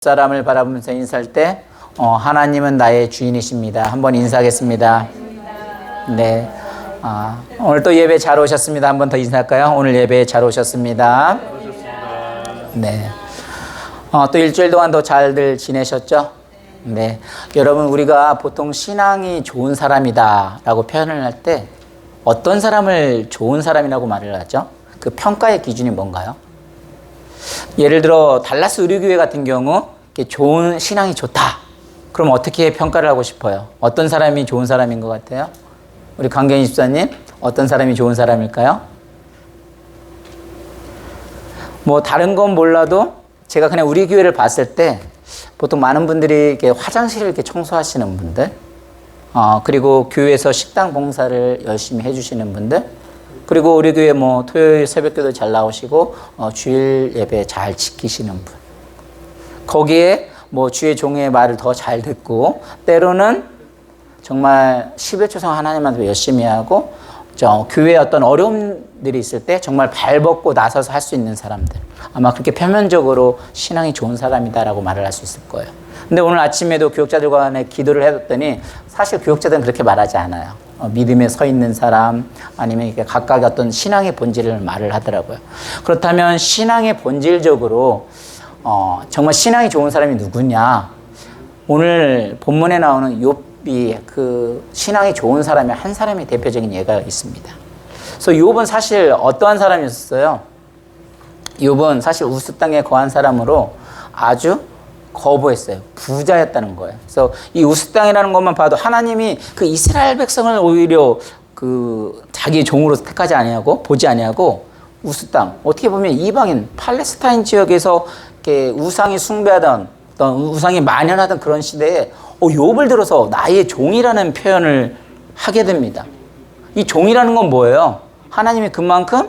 사람을 바라보면서 인사할 때 하나님은 나의 주인이십니다. 한번 인사하겠습니다. 네, 오늘 또 예배 잘 오셨습니다. 한번 더 인사할까요? 오늘 예배 잘 오셨습니다. 네, 또 일주일 동안도 잘들 지내셨죠? 네, 여러분 우리가 보통 신앙이 좋은 사람이다 라고 표현을 할 때 어떤 사람을 좋은 사람이라고 말을 하죠? 그 평가의 기준이 뭔가요? 예를 들어 달라스 의료교회 같은 경우 좋은 신앙이 좋다. 그럼 어떻게 평가를 하고 싶어요? 어떤 사람이 좋은 사람인 것 같아요? 우리 강경희 집사님 어떤 사람이 좋은 사람일까요? 뭐 다른 건 몰라도 제가 그냥 우리 교회를 봤을 때 보통 많은 분들이 이렇게 화장실을 이렇게 청소하시는 분들, 그리고 교회에서 식당 봉사를 열심히 해주시는 분들, 그리고 우리 교회 뭐 토요일 새벽기도 잘 나오시고 주일 예배 잘 지키시는 분, 거기에 뭐 주의 종의 말을 더 잘 듣고 때로는 정말 11초성 하나님한테 열심히 하고 교회에 어떤 어려움들이 있을 때 정말 발벗고 나서서 할 수 있는 사람들, 아마 그렇게 표면적으로 신앙이 좋은 사람이다라고 말을 할 수 있을 거예요. 근데 오늘 아침에도 교역자들과 간에 기도를 해뒀더니 사실 교역자들은 그렇게 말하지 않아요. 믿음에 서 있는 사람, 아니면 이렇게 각각의 어떤 신앙의 본질을 말을 하더라고요. 그렇다면 신앙의 본질적으로 정말 신앙이 좋은 사람이 누구냐? 오늘 본문에 나오는 욥이 그 신앙이 좋은 사람의 한 사람의 대표적인 예가 있습니다. 그래서 욥은 사실 어떠한 사람이었어요? 욥은 사실 우스 땅에 거한 사람으로 아주 거부했어요. 부자였다는 거예요. 그래서 이 우스 땅이라는 것만 봐도 하나님이 그 이스라엘 백성을 오히려 그 자기 종으로 택하지 아니하고 보지 아니하고 우스 땅, 어떻게 보면 이방인 팔레스타인 지역에서 이렇게 우상이 숭배하던 어떤 우상이 만연하던 그런 시대에 욥을 들어서 나의 종이라는 표현을 하게 됩니다. 이 종이라는 건 뭐예요? 하나님이 그만큼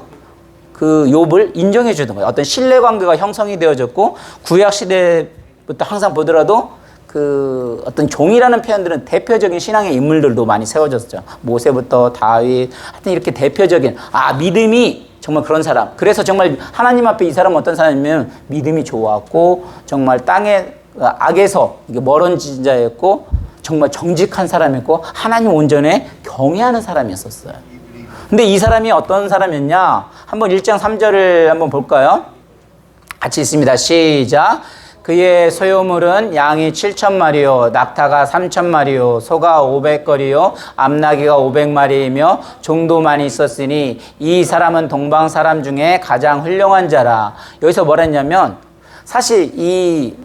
그 욥을 인정해 주는 거예요. 어떤 신뢰관계가 형성이 되어졌고, 구약 시대부터 항상 보더라도 그 어떤 종이라는 표현들은 대표적인 신앙의 인물들도 많이 세워졌죠. 모세부터 다윗, 하여튼 이렇게 대표적인 믿음이 정말 그런 사람. 그래서 정말 하나님 앞에 이 사람은 어떤 사람이면 믿음이 좋았고 정말 땅의 악에서 멀어진 자였고 정말 정직한 사람이었고 하나님 온전에 경외하는 사람이었어요. 근데 이 사람이 어떤 사람이었냐? 한번 1장 3절을 한번 볼까요? 같이 있습니다. 시작. 그의 소유물은 양이 7,000마리요, 낙타가 3,000마리요, 소가 500거리요, 암나귀가 500마리이며 종도 많이 있었으니 이 사람은 동방 사람 중에 가장 훌륭한 자라. 여기서 뭐라 했냐면 사실 이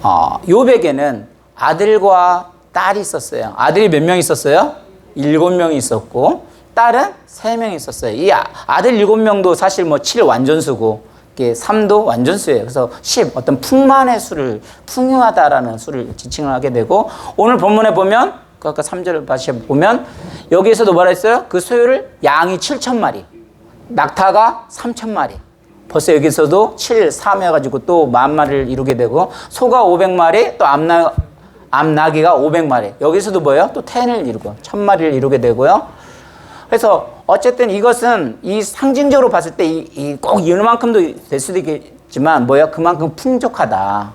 욥에게는 아들과 딸이 있었어요. 아들이 몇 명 있었어요? 7명이 있었고 딸은 3명 있었어요. 이 아들 7명도 사실 뭐 7 완전수고 3도 완전수예요. 그래서 10 어떤 풍만의 수를, 풍요하다라는 수를 지칭을 하게 되고, 오늘 본문에 보면 그 아까 3절을 다시 보면 여기에서도 뭐라 했어요? 그 소유를 양이 7,000마리, 낙타가 3,000마리. 벌써 여기서도 7, 3 해가지고 또 10,000마리를 이루게 되고, 소가 500마리, 또 암나귀가 500마리. 여기서도 뭐예요? 또 10을 이루고 1,000마리를 이루게 되고요. 그래서 어쨌든 이것은 이 상징적으로 봤을 때 꼭 이만큼도 될 수도 있겠지만 뭐예요? 그만큼 풍족하다.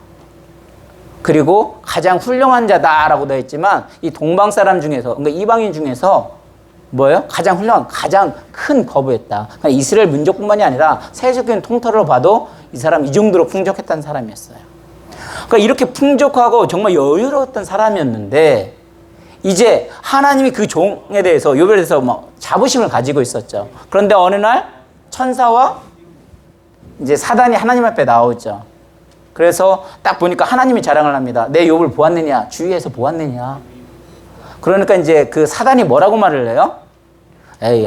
그리고 가장 훌륭한 자다라고 되어 있지만 이 동방 사람 중에서, 그러니까 이방인 중에서 뭐예요? 가장 훌륭한, 가장 큰 거부였다. 그러니까 이스라엘 민족뿐만이 아니라 세계적인 통틀어로 봐도 이 사람 이 정도로 풍족했다는 사람이었어요. 그러니까 이렇게 풍족하고 정말 여유로웠던 사람이었는데 이제 하나님이 그 종에 대해서 욥에 대해서 뭐 자부심을 가지고 있었죠. 그런데 어느 날 천사와 이제 사단이 하나님 앞에 나오죠. 그래서 딱 보니까 하나님이 자랑을 합니다. 내 욥을 보았느냐? 주위에서 보았느냐? 그러니까 이제 그 사단이 뭐라고 말을 해요? 에이,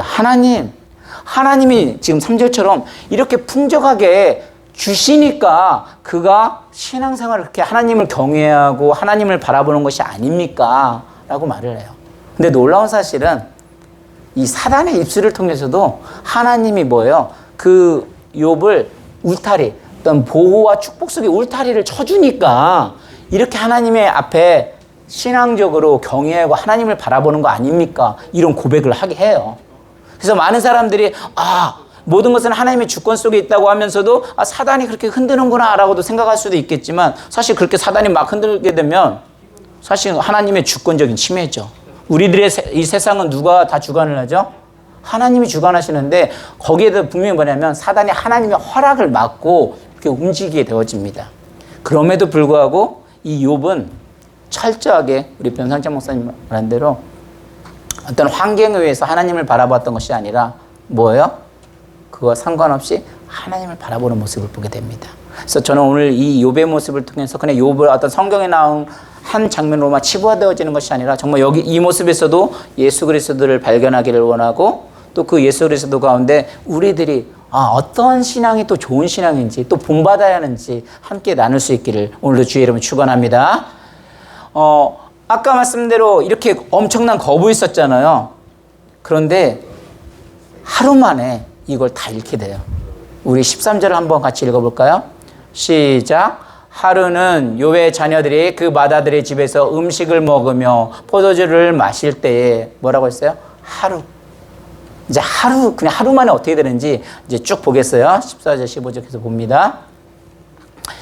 하나님이 지금 3절처럼 이렇게 풍족하게 주시니까 그가 신앙생활을 그렇게 하나님을 경외하고 하나님을 바라보는 것이 아닙니까? 라고 말을 해요. 근데 놀라운 사실은 이 사단의 입술을 통해서도 하나님이 뭐예요? 그 욥을 울타리, 어떤 보호와 축복 속에 울타리를 쳐주니까 이렇게 하나님의 앞에 신앙적으로 경외하고 하나님을 바라보는 거 아닙니까? 이런 고백을 하게 해요. 그래서 많은 사람들이 모든 것은 하나님의 주권 속에 있다고 하면서도 사단이 그렇게 흔드는구나 라고도 생각할 수도 있겠지만 사실 그렇게 사단이 막 흔들게 되면 사실 하나님의 주권적인 침해죠. 우리들의 이 세상은 누가 다 주관을 하죠? 하나님이 주관하시는데 거기에도 분명히 뭐냐면 사단이 하나님의 허락을 막고 이렇게 움직이게 되어집니다. 그럼에도 불구하고 이 욥은 철저하게 우리 변상찬 목사님 말한 대로 어떤 환경에 의해서 하나님을 바라봤던 것이 아니라 뭐예요? 그거 상관없이 하나님을 바라보는 모습을 보게 됩니다. 그래서 저는 오늘 이 욥의 모습을 통해서 그냥 욥을 어떤 성경에 나온 한 장면으로만 치부되어지는 것이 아니라 정말 여기 이 모습에서도 예수 그리스도를 발견하기를 원하고 또 그 예수 그리스도 가운데 우리들이 어떤 신앙이 또 좋은 신앙인지 또 본받아야 하는지 함께 나눌 수 있기를 오늘도 주의 이름으로 축원합니다. 아까 말씀대로 이렇게 엄청난 거부 있었잖아요. 그런데 하루 만에 이걸 다 잃게 돼요. 우리 13절을 한번 같이 읽어볼까요? 시작. 하루는 욥의 자녀들이 그 맏아들의 집에서 음식을 먹으며 포도주를 마실 때에 뭐라고 했어요? 하루. 이제 하루, 그냥 하루 만에 어떻게 되는지 이제 쭉 보겠어요. 14절, 15절에서 봅니다.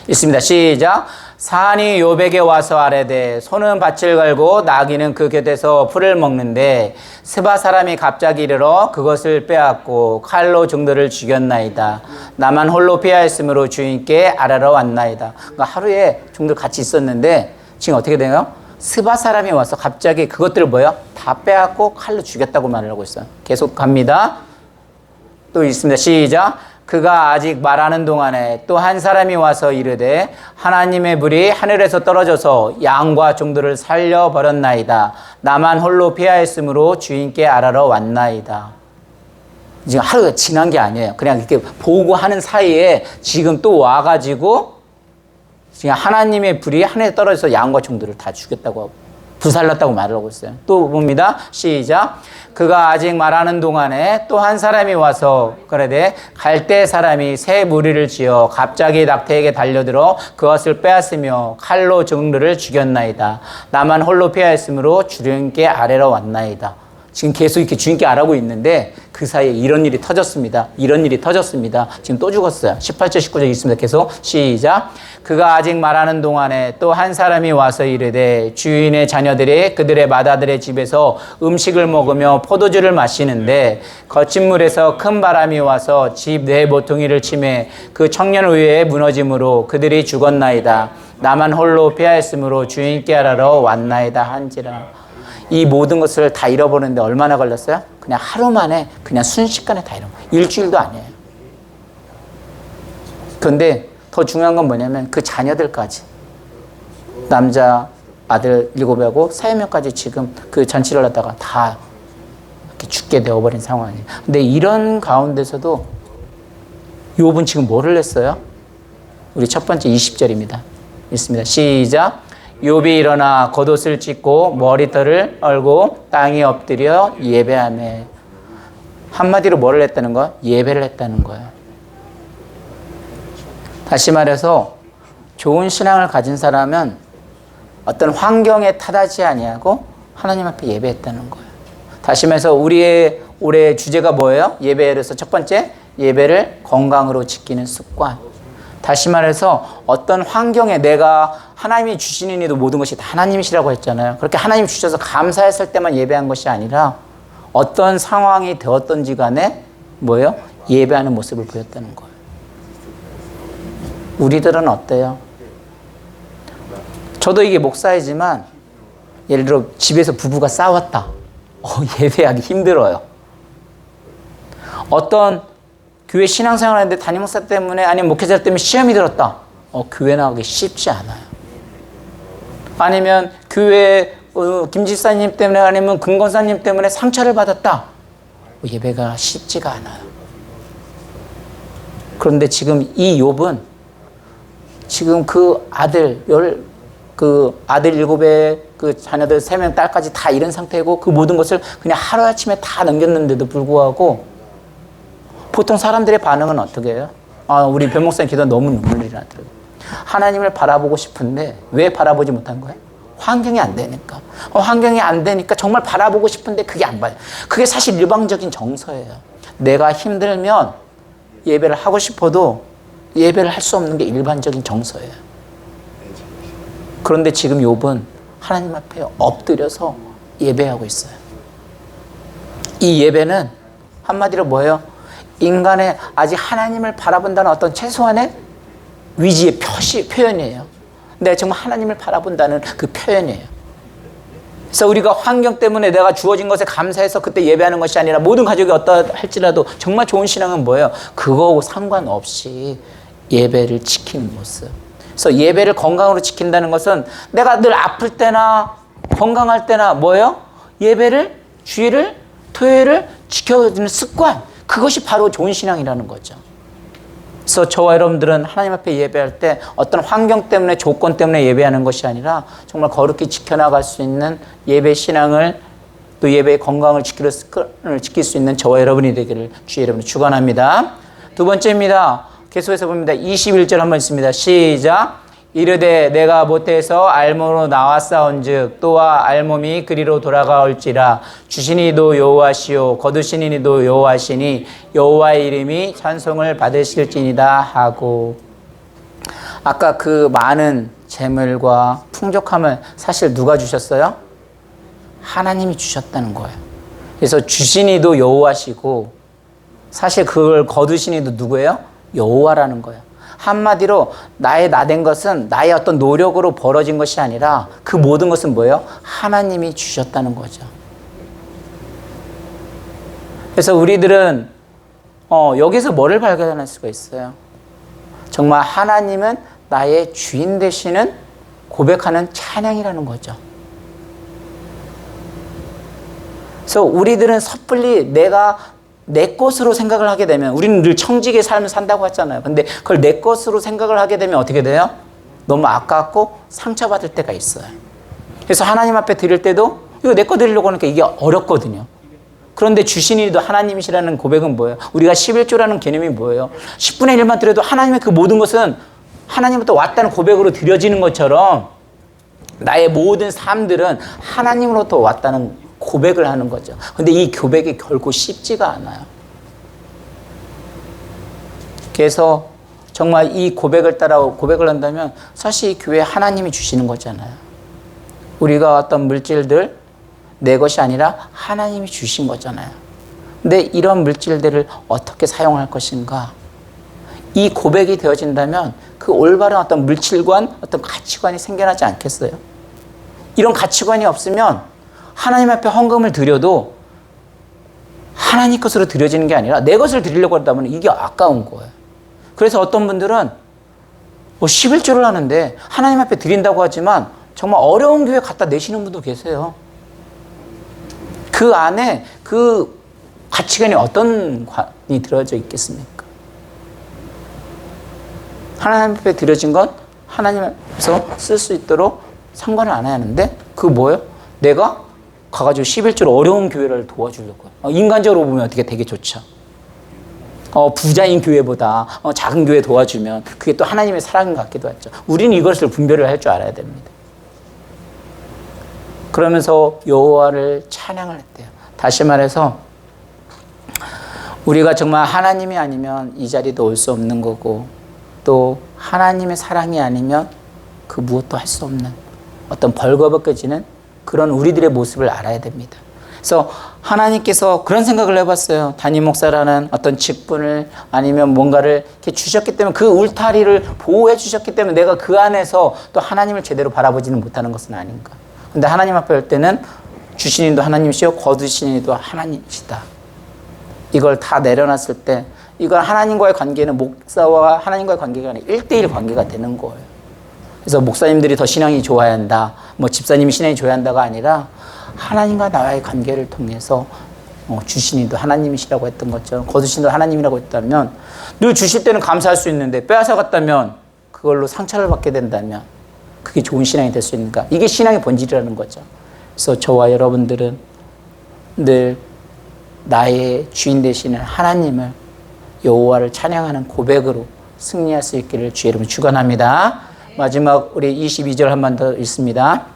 있습니다. 시작. 산이 욥에게 와서 아뢰되 소는 밭을 갈고 나귀는 그 곁에서 풀을 먹는데 스바 사람이 갑자기 이르러 그것을 빼앗고 칼로 종들을 죽였나이다. 나만 홀로 피하였으므로 주인께 아뢰러 왔나이다. 그러니까 하루에 종들 같이 있었는데 지금 어떻게 돼요? 스바 사람이 와서 갑자기 그것들을 뭐요? 다 빼앗고 칼로 죽였다고 말을 하고 있어요. 계속 갑니다. 또 있습니다. 시작. 그가 아직 말하는 동안에 또 한 사람이 와서 이르되 하나님의 불이 하늘에서 떨어져서 양과 종들을 살려버렸나이다. 나만 홀로 피하였으므로 주인께 아뢰러 왔나이다. 지금 하루가 지난 게 아니에요. 그냥 이렇게 보고 하는 사이에 지금 또 와가지고 지금 하나님의 불이 하늘에 떨어져서 양과 종들을 다 죽였다고 하고 부살랐다고 말을 하고 있어요. 또 봅니다. 시작. 그가 아직 말하는 동안에 또 한 사람이 와서 그러되 갈대 사람이 새 무리를 지어 갑자기 낙태에게 달려들어 그것을 빼앗으며 칼로 종들을 죽였나이다. 나만 홀로 피하였으므로 주인께 아뢰러 왔나이다. 지금 계속 이렇게 주인께 아뢰고 있는데 그 사이에 이런 일이 터졌습니다. 이런 일이 터졌습니다. 지금 또 죽었어요. 18절 19절 있습니다. 계속 시작. 그가 아직 말하는 동안에 또 한 사람이 와서 이르되 주인의 자녀들이 그들의 맏아들의 집에서 음식을 먹으며 포도주를 마시는데 거친 물에서 큰 바람이 와서 집 내 모퉁이를 치매 그 청년 위에 무너짐으로 그들이 죽었나이다. 나만 홀로 피하였으므로 주인께 아뢰러 왔나이다 한지라. 이 모든 것을 다 잃어버리는데 얼마나 걸렸어요? 그냥 하루 만에 그냥 순식간에 다 잃어버려요. 일주일도 아니에요. 그런데 더 중요한 건 뭐냐면 그 자녀들까지 남자 아들 7하고 3명까지 지금 그 잔치를 하다가 다 이렇게 죽게 되어버린 상황이에요. 근데 이런 가운데서도 욥은 지금 뭐를 했어요? 우리 첫 번째 20절입니다. 있습니다. 시작. 욥이 일어나 겉옷을 찢고 머리털을 얼고 땅에 엎드려 예배하며. 한마디로 뭐를 했다는 거야? 예배를 했다는 거예요. 다시 말해서 좋은 신앙을 가진 사람은 어떤 환경에 타다지 아니하고 하나님 앞에 예배했다는 거예요. 다시 말해서 우리의 올해 주제가 뭐예요? 예배에서 첫 번째, 예배를 건강으로 지키는 습관. 다시 말해서 어떤 환경에 내가 하나님이 주시는 이도 모든 것이 다 하나님이시라고 했잖아요. 그렇게 하나님 주셔서 감사했을 때만 예배한 것이 아니라 어떤 상황이 되었던지 간에 뭐예요? 예배하는 모습을 보였다는 거예요. 우리들은 어때요? 저도 이게 목사이지만 예를 들어 집에서 부부가 싸웠다. 예배하기 힘들어요. 어떤 교회 신앙생활 하는데 담임 목사 때문에 아니면 목회자 때문에 시험이 들었다. 교회 나가기 쉽지 않아요. 아니면 교회 김 집사님 때문에 아니면 금권사님 때문에 상처를 받았다. 예배가 쉽지가 않아요. 그런데 지금 이 욥은 지금 그 아들 7의 그 자녀들 3명 딸까지 다 잃은 상태고 그 모든 것을 그냥 하루아침에 다 넘겼는데도 불구하고 보통 사람들의 반응은 어떻게 해요? 우리 변 목사님 기도 너무 눈물이 나더라고요. 하나님을 바라보고 싶은데 왜 바라보지 못한 거예요? 환경이 안 되니까. 환경이 안 되니까 정말 바라보고 싶은데 그게 안 봐요. 그게 사실 일방적인 정서예요. 내가 힘들면 예배를 하고 싶어도 예배를 할 수 없는 게 일반적인 정서예요. 그런데 지금 욥은 하나님 앞에 엎드려서 예배하고 있어요. 이 예배는 한마디로 뭐예요? 인간의 아직 하나님을 바라본다는 어떤 최소한의 위지의 표현이에요. 내가 정말 하나님을 바라본다는 그 표현이에요. 그래서 우리가 환경 때문에 내가 주어진 것에 감사해서 그때 예배하는 것이 아니라 모든 가족이 어떠 할지라도 정말 좋은 신앙은 뭐예요? 그거하고 상관없이 예배를 지키는 모습. 그래서 예배를 건강으로 지킨다는 것은 내가 늘 아플 때나 건강할 때나 뭐예요? 예배를, 주일을, 토요일을 지켜주는 습관. 그것이 바로 좋은 신앙이라는 거죠. 그래서 저와 여러분들은 하나님 앞에 예배할 때 어떤 환경 때문에 조건 때문에 예배하는 것이 아니라 정말 거룩히 지켜나갈 수 있는 예배 신앙을 또 예배의 건강을 지킬 수 있는 저와 여러분이 되기를 주의 이름으로 축원합니다. 두 번째입니다. 계속해서 봅니다. 21절 한번 있습니다. 시작. 이르되 내가 모태에서 알몸으로 나왔사온즉 또한 알몸이 그리로 돌아가올지라 주시니도 여호와시요 거두시니도 여호와시니 여호와의 이름이 찬송을 받으실지니다 하고, 아까 그 많은 재물과 풍족함을 사실 누가 주셨어요? 하나님이 주셨다는 거예요. 그래서 주시니도 여호와시고 사실 그걸 거두시니도 누구예요? 여호와라는 거예요. 한마디로 나의 나된 것은 나의 어떤 노력으로 벌어진 것이 아니라 그 모든 것은 뭐예요? 하나님이 주셨다는 거죠. 그래서 우리들은 여기서 뭐를 발견할 수가 있어요? 정말 하나님은 나의 주인 되시는 고백하는 찬양이라는 거죠. 그래서 우리들은 섣불리 내가 내 것으로 생각을 하게 되면, 우리는 늘 청지기의 삶을 산다고 했잖아요. 근데 그걸 내 것으로 생각을 하게 되면 어떻게 돼요? 너무 아깝고 상처받을 때가 있어요. 그래서 하나님 앞에 드릴 때도 이거 내 거 드리려고 하니까 이게 어렵거든요. 그런데 주신이도 하나님이시라는 고백은 뭐예요? 우리가 11조라는 개념이 뭐예요? 10분의 1만 드려도 하나님의 그 모든 것은 하나님부터 왔다는 고백으로 드려지는 것처럼 나의 모든 삶들은 하나님으로부터 왔다는 고백을 하는 거죠. 근데 이 고백이 결코 쉽지가 않아요. 그래서 정말 이 고백을 따라 고백을 한다면 사실 이 교회 하나님이 주시는 거잖아요. 우리가 어떤 물질들 내 것이 아니라 하나님이 주신 거잖아요. 근데 이런 물질들을 어떻게 사용할 것인가? 이 고백이 되어진다면 그 올바른 어떤 물질관, 어떤 가치관이 생겨나지 않겠어요? 이런 가치관이 없으면 하나님 앞에 헌금을 드려도 하나님 것으로 드려지는 게 아니라 내 것을 드리려고 한다면 이게 아까운 거예요. 그래서 어떤 분들은 11조를 하는데 하나님 앞에 드린다고 하지만 정말 어려운 교회 갖다 내시는 분도 계세요. 그 안에 그 가치관이 어떤 관이 들어져 있겠습니까? 하나님 앞에 드려진 건 하나님께서 쓸 수 있도록 상관을 안 해야 하는데 그거 뭐예요? 내가 가가지고 11조로 어려운 교회를 도와주려고요. 인간적으로 보면 어떻게 되게 좋죠. 부자인 교회보다 작은 교회 도와주면 그게 또 하나님의 사랑인 것 같기도 하죠. 우리는 이것을 분별을 할 줄 알아야 됩니다. 그러면서 여호와를 찬양을 했대요. 다시 말해서 우리가 정말 하나님이 아니면 이 자리도 올 수 없는 거고 또 하나님의 사랑이 아니면 그 무엇도 할 수 없는 어떤 벌거벗겨지는 그런 우리들의 모습을 알아야 됩니다. 그래서 하나님께서 그런 생각을 해봤어요. 담임 목사라는 어떤 직분을 아니면 뭔가를 이렇게 주셨기 때문에 그 울타리를 보호해 주셨기 때문에 내가 그 안에서 또 하나님을 제대로 바라보지는 못하는 것은 아닌가. 근데 하나님 앞에 할 때는 주신 이도 하나님이시요 거두신 이도 하나님이시다. 이걸 다 내려놨을 때 이건 하나님과의 관계는 목사와 하나님과의 관계가 아니라 1대1 관계가 되는 거예요. 그래서 목사님들이 더 신앙이 좋아야 한다, 집사님이 신앙이 좋아야 한다가 아니라 하나님과 나와의 관계를 통해서 주신이도 하나님이시라고 했던 것처럼 거두신이도 하나님이라고 했다면 늘 주실 때는 감사할 수 있는데 빼앗아갔다면 그걸로 상처를 받게 된다면 그게 좋은 신앙이 될 수 있는가? 이게 신앙의 본질이라는 거죠. 그래서 저와 여러분들은 늘 나의 주인 되시는 하나님을 여호와를 찬양하는 고백으로 승리할 수 있기를 주의 이름으로 축원합니다. 마지막 우리 22절 한 번 더 읽습니다.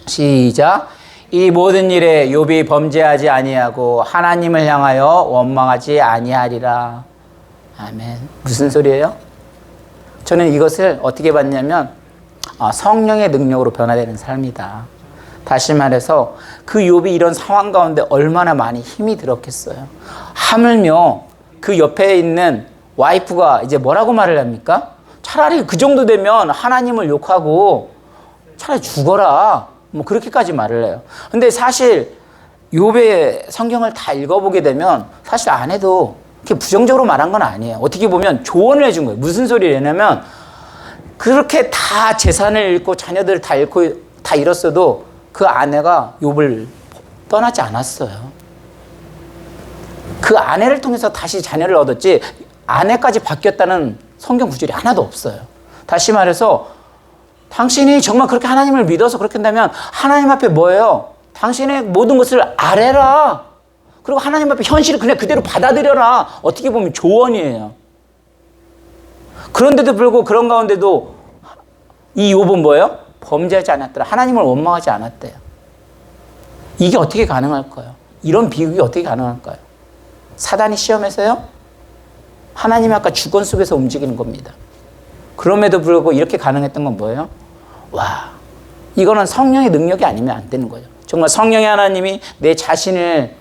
시작. 이 모든 일에 욥이 범죄하지 아니하고 하나님을 향하여 원망하지 아니하리라. 아멘. 무슨 소리예요? 저는 이것을 어떻게 봤냐면 성령의 능력으로 변화되는 삶이다. 다시 말해서 그 욥이 이런 상황 가운데 얼마나 많이 힘이 들었겠어요. 하물며 그 옆에 있는 와이프가 이제 뭐라고 말을 합니까? 차라리 그 정도 되면 하나님을 욕하고 차라리 죽어라. 뭐 그렇게까지 말을 해요. 근데 사실 욥의 성경을 다 읽어보게 되면 사실 아내도 그렇게 부정적으로 말한 건 아니에요. 어떻게 보면 조언을 해준 거예요. 무슨 소리냐면 그렇게 다 재산을 잃고 자녀들을 다 잃고 다 잃었어도 그 아내가 욥을 떠나지 않았어요. 그 아내를 통해서 다시 자녀를 얻었지 아내까지 바뀌었다는 성경 구절이 하나도 없어요. 다시 말해서 당신이 정말 그렇게 하나님을 믿어서 그렇게 한다면 하나님 앞에 뭐예요? 당신의 모든 것을 아뢰라. 그리고 하나님 앞에 현실을 그냥 그대로 받아들여라. 어떻게 보면 조언이에요. 그런데도 불구하고 그런 가운데도 이 욥은 뭐예요? 범죄하지 않았더라. 하나님을 원망하지 않았대요. 이게 어떻게 가능할까요? 이런 비극이 어떻게 가능할까요? 사단이 시험해서요? 하나님 아까 주권 속에서 움직이는 겁니다. 그럼에도 불구하고 이렇게 가능했던 건 뭐예요? 와, 이거는 성령의 능력이 아니면 안 되는 거예요. 정말 성령의 하나님이 내 자신을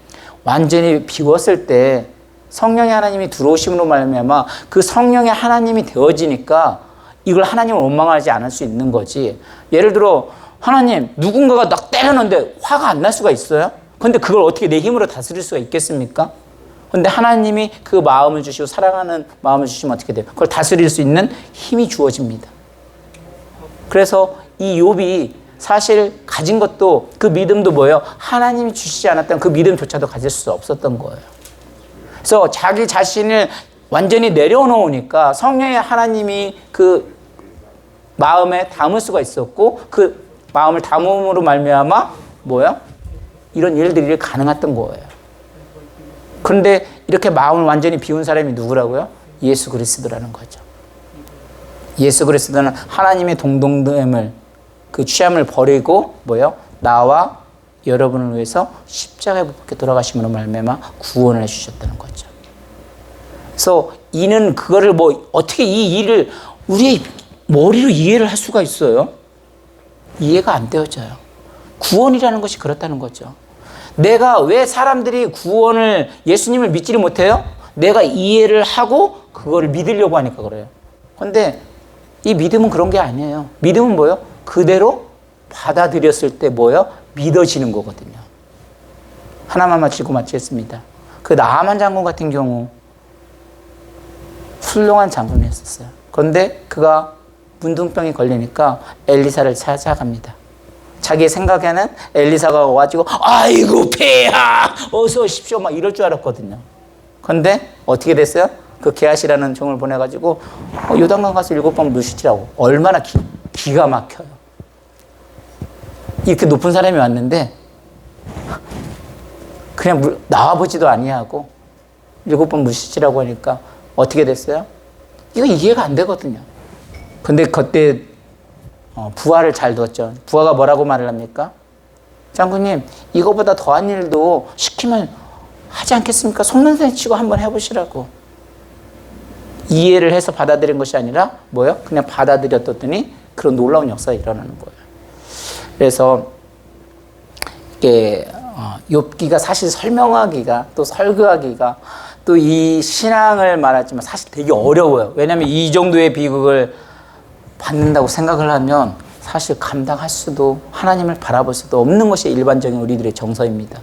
완전히 비웠을 때 성령의 하나님이 들어오심으로 말미암아 그 성령의 하나님이 되어지니까 이걸 하나님을 원망하지 않을 수 있는 거지. 예를 들어 하나님 누군가가 딱 때렸는데 화가 안 날 수가 있어요? 근데 그걸 어떻게 내 힘으로 다스릴 수가 있겠습니까? 근데 하나님이 그 마음을 주시고 사랑하는 마음을 주시면 어떻게 돼요? 그걸 다스릴 수 있는 힘이 주어집니다. 그래서 이 욥이 사실 가진 것도 그 믿음도 뭐예요? 하나님이 주시지 않았다면 그 믿음조차도 가질 수 없었던 거예요. 그래서 자기 자신을 완전히 내려놓으니까 성령의 하나님이 그 마음에 담을 수가 있었고 그 마음을 담음으로 말미암아 뭐예요? 이런 일들이 가능했던 거예요. 그런데 이렇게 마음을 완전히 비운 사람이 누구라고요? 예수 그리스도라는 거죠. 예수 그리스도는 하나님의 동등됨을 그 취함을 버리고 뭐예요? 나와 여러분을 위해서 십자가에 못 박혀 돌아가심으로 말미암아 구원을 해주셨다는 거죠. 그래서 이는 그거를 뭐 어떻게 이 일을 우리의 머리로 이해를 할 수가 있어요? 이해가 안 되어져요. 구원이라는 것이 그렇다는 거죠. 내가 왜 사람들이 구원을 예수님을 믿지를 못해요? 내가 이해를 하고 그거를 믿으려고 하니까 그래요. 그런데 이 믿음은 그런 게 아니에요. 믿음은 뭐예요? 그대로 받아들였을 때 뭐예요? 믿어지는 거거든요. 하나만 마치고 마치겠습니다. 그 나하만 장군 같은 경우 훌륭한 장군이었어요. 그런데 그가 문둥병이 걸리니까 엘리사를 찾아갑니다. 자기 생각에는 엘리사가 와가지고 아이고 폐하 어서 오십시오 막 이럴 줄 알았거든요. 그런데 어떻게 됐어요? 그 게하시라는 종을 보내가지고 요단강 가서 7번 물시치라고. 얼마나 기가 막혀요. 이렇게 높은 사람이 왔는데 그냥 나와보지도 아니하고 7번 물시치라고 하니까 어떻게 됐어요? 이거 이해가 안 되거든요. 근데 그때 부하를 잘 뒀죠. 부하가 뭐라고 말을 합니까? 장군님, 이거보다 더한 일도 시키면 하지 않겠습니까? 속는생 치고 한번 해보시라고. 이해를 해서 받아들인 것이 아니라 뭐예요? 그냥 받아들였더니 그런 놀라운 역사가 일어나는 거예요. 그래서 이게 욥기가 사실 설명하기가 또 설교하기가 또 이 신앙을 말하지만 사실 되게 어려워요. 왜냐하면 이 정도의 비극을 받는다고 생각을 하면 사실 감당할 수도 하나님을 바라볼 수도 없는 것이 일반적인 우리들의 정서입니다.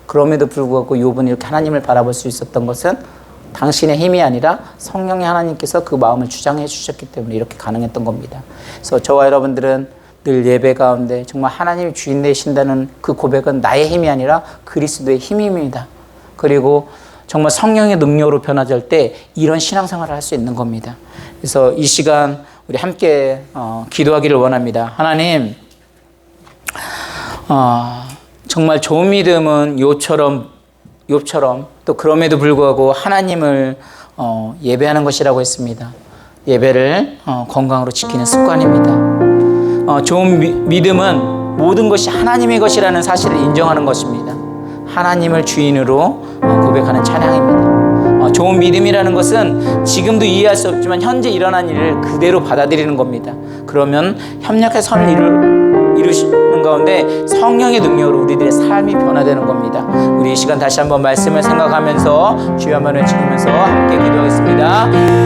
그럼에도 불구하고 욥은 이렇게 하나님을 바라볼 수 있었던 것은 당신의 힘이 아니라 성령의 하나님께서 그 마음을 주장해 주셨기 때문에 이렇게 가능했던 겁니다. 그래서 저와 여러분들은 늘 예배 가운데 정말 하나님이 주인 되신다는 그 고백은 나의 힘이 아니라 그리스도의 힘입니다. 그리고 정말 성령의 능력으로 변화될 때 이런 신앙생활을 할 수 있는 겁니다. 그래서 이 시간 우리 함께 기도하기를 원합니다. 하나님, 정말 좋은 믿음은 욥처럼 또 그럼에도 불구하고 하나님을 예배하는 것이라고 했습니다. 예배를 건강으로 지키는 습관입니다. 좋은 믿음은 모든 것이 하나님의 것이라는 사실을 인정하는 것입니다. 하나님을 주인으로 고백하는 찬양입니다. 좋은 믿음이라는 것은 지금도 이해할 수 없지만 현재 일어난 일을 그대로 받아들이는 겁니다. 그러면 협력의 선을 이루시는 가운데 성령의 능력으로 우리들의 삶이 변화되는 겁니다. 우리 이 시간 다시 한번 말씀을 생각하면서 주여 한번 외치면서 함께 기도하겠습니다.